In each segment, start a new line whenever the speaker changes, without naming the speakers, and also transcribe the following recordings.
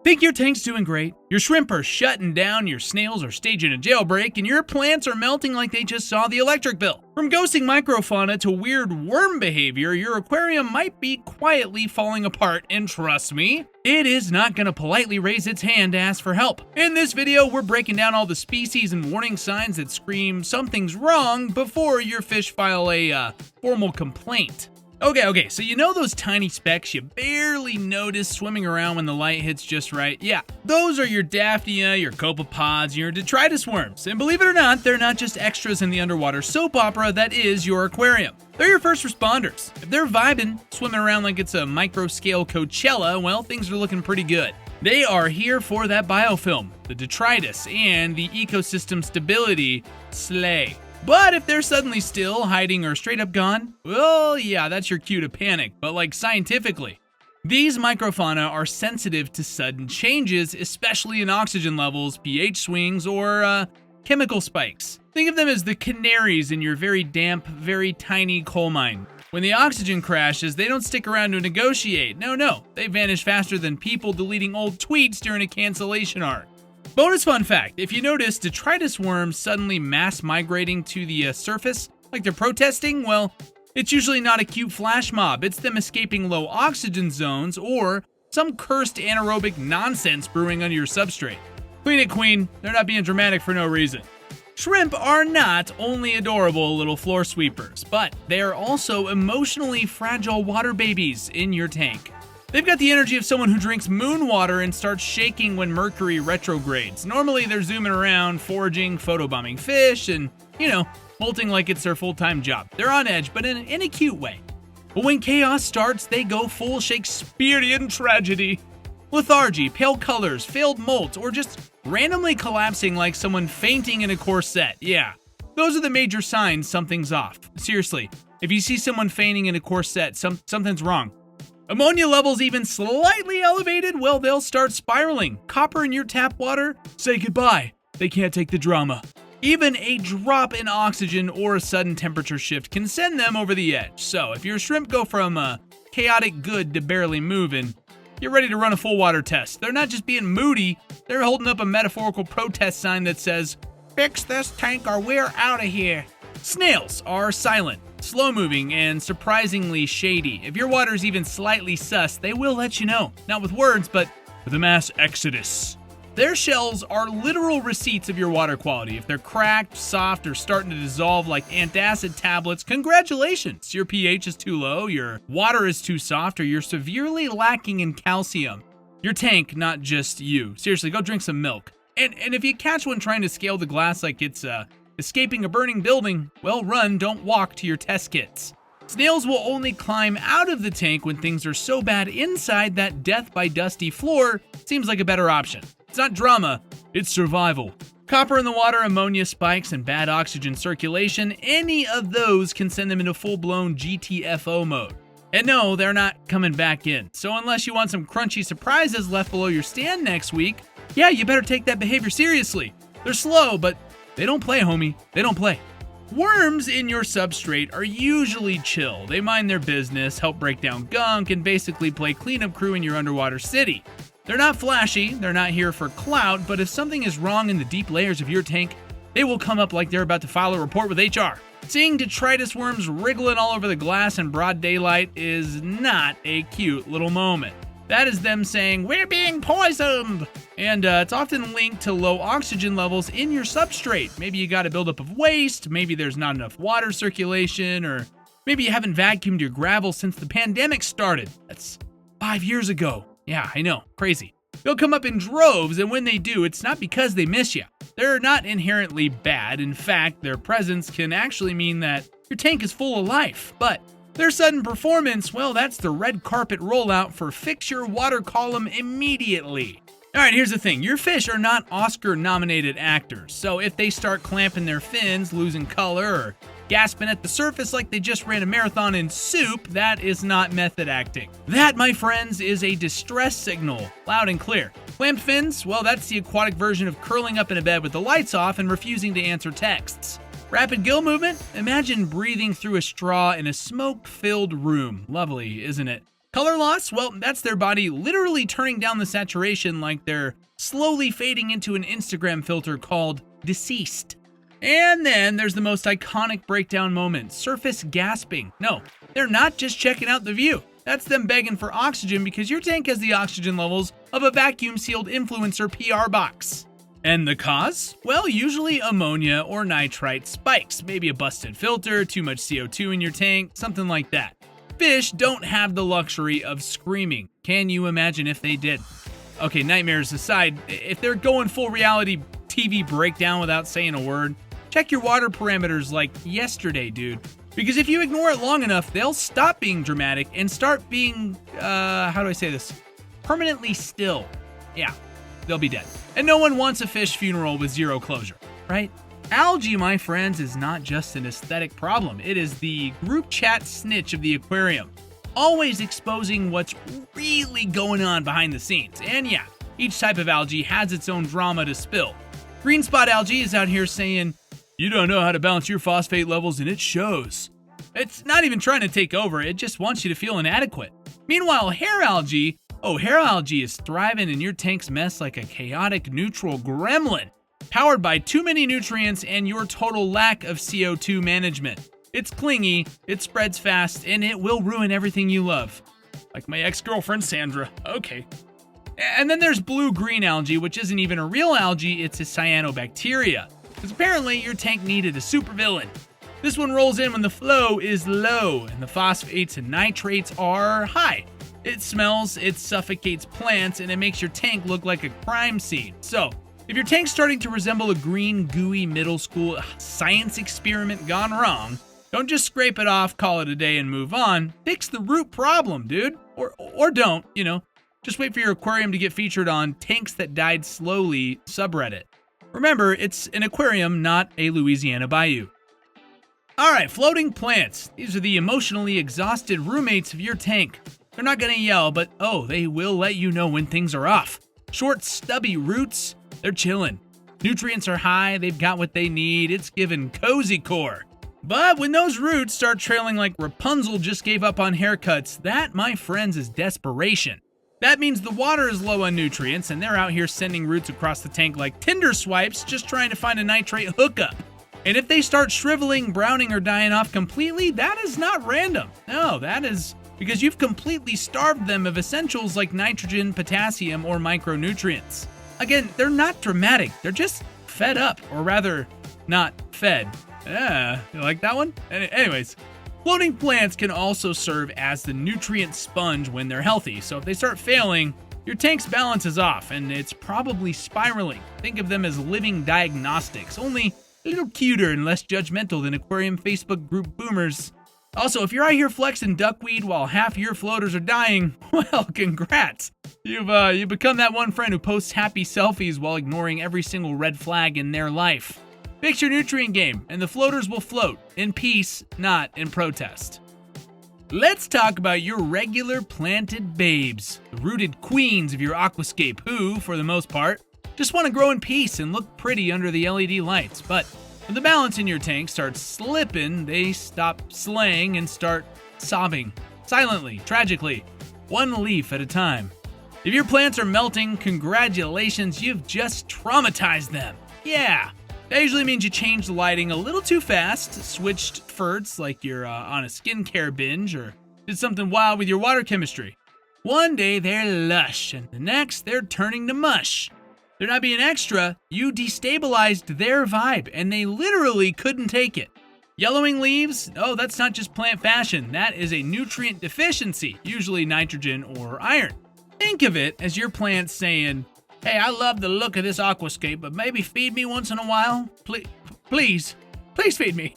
Think your tank's doing great, your shrimp are shutting down, your snails are staging a jailbreak, and your plants are melting like they just saw the electric bill. From ghosting microfauna to weird worm behavior, your aquarium might be quietly falling apart, and trust me, it is not going to politely raise its hand to ask for help. In this video, we're breaking down all the species and warning signs that scream something's wrong before your fish file a formal complaint. Okay, so you know those tiny specks you barely notice swimming around when the light hits just right? Yeah, those are your Daphnia, your Copepods, your detritus worms. And believe it or not, they're not just extras in the underwater soap opera that is your aquarium. They're your first responders. If they're vibing, swimming around like it's a micro-scale Coachella, well, things are looking pretty good. They are here for that biofilm, the detritus, and the ecosystem stability, slay. But if they're suddenly still, hiding, or straight up gone, well, yeah, that's your cue to panic, but like scientifically. These microfauna are sensitive to sudden changes, especially in oxygen levels, pH swings, or chemical spikes. Think of them as the canaries in your very damp, very tiny coal mine. When the oxygen crashes, they don't stick around to negotiate. No, they vanish faster than people deleting old tweets during a cancellation arc. Bonus fun fact, if you notice detritus worms suddenly mass migrating to the surface, like they're protesting, well, it's usually not a cute flash mob, it's them escaping low oxygen zones or some cursed anaerobic nonsense brewing under your substrate. Clean it, queen, they're not being dramatic for no reason. Shrimp are not only adorable little floor sweepers, but they are also emotionally fragile water babies in your tank. They've got the energy of someone who drinks moon water and starts shaking when Mercury retrogrades. Normally they're zooming around, foraging, photobombing fish, and, molting like it's their full-time job. They're on edge, but in a cute way. But when chaos starts, they go full Shakespearean tragedy. Lethargy, pale colors, failed molts, or just randomly collapsing like someone fainting in a corset. Yeah, those are the major signs something's off. Seriously, if you see someone fainting in a corset, something's wrong. Ammonia levels even slightly elevated, well, they'll start spiraling. Copper in your tap water? Say goodbye. They can't take the drama. Even a drop in oxygen or a sudden temperature shift can send them over the edge. So if your shrimp go from chaotic good to barely moving, you're ready to run a full water test. They're not just being moody, they're holding up a metaphorical protest sign that says, "Fix this tank or we're out of here." Snails are silent, slow-moving, and surprisingly shady. If your water's even slightly sus, they will let you know. Not with words, but with a mass exodus. Their shells are literal receipts of your water quality. If they're cracked, soft, or starting to dissolve like antacid tablets, congratulations! Your pH is too low, your water is too soft, or you're severely lacking in calcium. Your tank, not just you. Seriously, go drink some milk. And if you catch one trying to scale the glass like it's escaping a burning building, well, run, don't walk to your test kits. Snails will only climb out of the tank when things are so bad inside that death by dusty floor seems like a better option. It's not drama, it's survival. Copper in the water, ammonia spikes, and bad oxygen circulation, any of those can send them into full-blown GTFO mode. And no, they're not coming back in. So unless you want some crunchy surprises left below your stand next week, yeah, you better take that behavior seriously. They're slow, but they don't play, homie. They don't play. Worms in your substrate are usually chill. They mind their business, help break down gunk, and basically play cleanup crew in your underwater city. They're not flashy, they're not here for clout, but if something is wrong in the deep layers of your tank, they will come up like they're about to file a report with HR. Seeing detritus worms wriggling all over the glass in broad daylight is not a cute little moment. That is them saying, "We're being poisoned!" And it's often linked to low oxygen levels in your substrate. Maybe you got a buildup of waste, maybe there's not enough water circulation, or maybe you haven't vacuumed your gravel since the pandemic started. That's 5 years ago. Yeah, I know, crazy. They'll come up in droves, and when they do, it's not because they miss you. They're not inherently bad. In fact, their presence can actually mean that your tank is full of life. But their sudden performance, well, that's the red carpet rollout for fix your water column immediately. Alright, here's the thing. Your fish are not Oscar-nominated actors, so if they start clamping their fins, losing color, or gasping at the surface like they just ran a marathon in soup, that is not method acting. That, my friends, is a distress signal, loud and clear. Clamped fins? Well, that's the aquatic version of curling up in a bed with the lights off and refusing to answer texts. Rapid gill movement? Imagine breathing through a straw in a smoke-filled room. Lovely, isn't it? Color loss? Well, that's their body literally turning down the saturation like they're slowly fading into an Instagram filter called deceased. And then there's the most iconic breakdown moment, surface gasping. No, they're not just checking out the view. That's them begging for oxygen because your tank has the oxygen levels of a vacuum-sealed influencer PR box. And the cause? Well, usually ammonia or nitrite spikes, maybe a busted filter, too much CO2 in your tank, something like that. Fish don't have the luxury of screaming. Can you imagine if they did? Okay, nightmares aside, if they're going full reality TV breakdown without saying a word, check your water parameters like yesterday, dude. Because if you ignore it long enough, they'll stop being dramatic and start being, how do I say this? Permanently still. Yeah, they'll be dead. And no one wants a fish funeral with zero closure, right? Algae, my friends, is not just an aesthetic problem. It is the group chat snitch of the aquarium, always exposing what's really going on behind the scenes. And yeah, each type of algae has its own drama to spill. Green spot algae is out here saying, "You don't know how to balance your phosphate levels and it shows." It's not even trying to take over, it just wants you to feel inadequate. Meanwhile, hair algae is thriving in your tank's mess like a chaotic neutral gremlin, powered by too many nutrients and your total lack of CO2 management. It's clingy, it spreads fast, and it will ruin everything you love. Like my ex-girlfriend Sandra. Okay. And then there's blue-green algae, which isn't even a real algae, it's a cyanobacteria. Because apparently your tank needed a supervillain. This one rolls in when the flow is low and the phosphates and nitrates are high. It smells, it suffocates plants, and it makes your tank look like a crime scene. So, if your tank's starting to resemble a green, gooey middle school science experiment gone wrong, don't just scrape it off, call it a day, and move on. Fix the root problem, dude. Or don't, Just wait for your aquarium to get featured on Tanks That Died Slowly subreddit. Remember, it's an aquarium, not a Louisiana bayou. Alright, floating plants. These are the emotionally exhausted roommates of your tank. They're not gonna yell, but they will let you know when things are off. Short, stubby roots, they're chillin'. Nutrients are high, they've got what they need, it's given cozy core. But when those roots start trailing like Rapunzel just gave up on haircuts, that, my friends, is desperation. That means the water is low on nutrients, and they're out here sending roots across the tank like Tinder swipes, just trying to find a nitrate hookup. And if they start shriveling, browning, or dying off completely, that is not random. No, that is because you've completely starved them of essentials like nitrogen, potassium, or micronutrients. Again, they're not dramatic, they're just fed up, or rather, not fed. You like that one? Anyways, floating plants can also serve as the nutrient sponge when they're healthy, so if they start failing, your tank's balance is off, and it's probably spiraling. Think of them as living diagnostics, only a little cuter and less judgmental than aquarium Facebook group boomers. Also, if you're out here flexing duckweed while half your floaters are dying, well, congrats. You've become that one friend who posts happy selfies while ignoring every single red flag in their life. Fix your nutrient game, and the floaters will float in peace, not in protest. Let's talk about your regular planted babes, the rooted queens of your aquascape who, for the most part, just want to grow in peace and look pretty under the LED lights. But when the balance in your tank starts slipping, they stop slaying and start sobbing. Silently, tragically, one leaf at a time. If your plants are melting, congratulations, you've just traumatized them. Yeah, that usually means you changed the lighting a little too fast, switched ferts like you're on a skincare binge, or did something wild with your water chemistry. One day they're lush, and the next they're turning to mush. They're not being extra, you destabilized their vibe, and they literally couldn't take it. Yellowing leaves? Oh, that's not just plant fashion, that is a nutrient deficiency, usually nitrogen or iron. Think of it as your plant saying, "Hey, I love the look of this aquascape, but maybe feed me once in a while? Please feed me."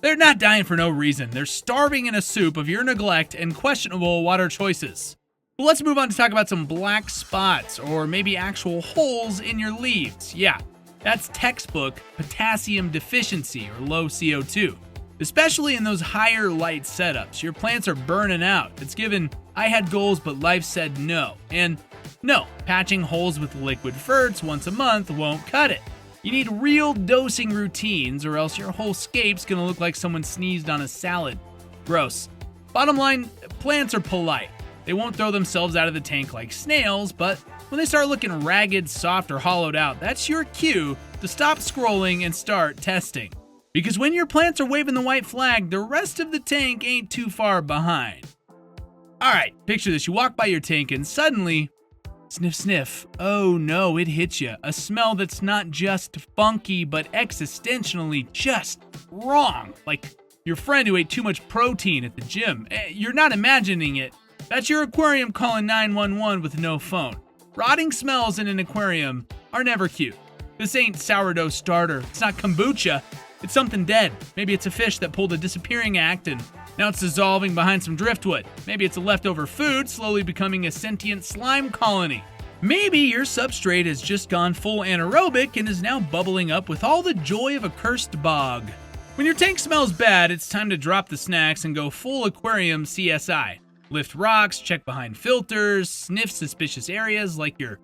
They're not dying for no reason, they're starving in a soup of your neglect and questionable water choices. Well, let's move on to talk about some black spots, or maybe actual holes in your leaves. Yeah, that's textbook potassium deficiency or low CO2. Especially in those higher light setups, your plants are burning out. It's given, I had goals, but life said no. And no, patching holes with liquid ferts once a month won't cut it. You need real dosing routines, or else your whole scape's gonna look like someone sneezed on a salad. Gross. Bottom line, plants are polite. They won't throw themselves out of the tank like snails, but when they start looking ragged, soft, or hollowed out, that's your cue to stop scrolling and start testing. Because when your plants are waving the white flag, the rest of the tank ain't too far behind. Alright, picture this. You walk by your tank and suddenly, sniff, sniff. Oh no, it hits you. A smell that's not just funky, but existentially just wrong. Like your friend who ate too much protein at the gym. You're not imagining it. That's your aquarium calling 911 with no phone. Rotting smells in an aquarium are never cute. This ain't sourdough starter. It's not kombucha. It's something dead. Maybe it's a fish that pulled a disappearing act and now it's dissolving behind some driftwood. Maybe it's a leftover food slowly becoming a sentient slime colony. Maybe your substrate has just gone full anaerobic and is now bubbling up with all the joy of a cursed bog. When your tank smells bad, it's time to drop the snacks and go full aquarium CSI. Lift rocks, check behind filters, sniff suspicious areas like you're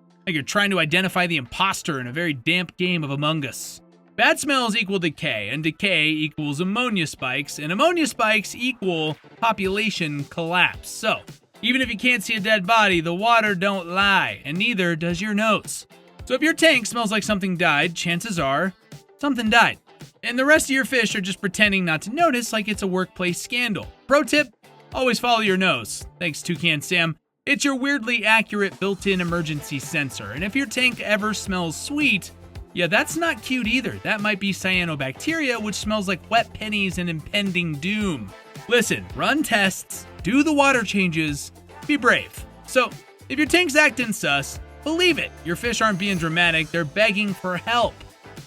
trying to identify the imposter in a very damp game of Among Us. Bad smells equal decay, and decay equals ammonia spikes, and ammonia spikes equal population collapse. So, even if you can't see a dead body, the water don't lie, and neither does your nose. So if your tank smells like something died, chances are something died. And the rest of your fish are just pretending not to notice like it's a workplace scandal. Pro tip, always follow your nose. Thanks, Toucan Sam. It's your weirdly accurate built-in emergency sensor. And if your tank ever smells sweet, yeah, that's not cute either. That might be cyanobacteria, which smells like wet pennies and impending doom. Listen, run tests, do the water changes, be brave. So, if your tank's acting sus, believe it. Your fish aren't being dramatic, they're begging for help.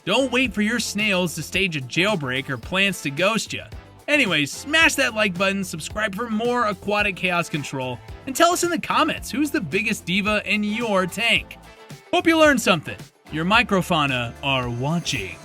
Don't wait for your snails to stage a jailbreak or plants to ghost you. Anyways, smash that like button, subscribe for more aquatic chaos control, and tell us in the comments who's the biggest diva in your tank. Hope you learned something. Your microfauna are watching.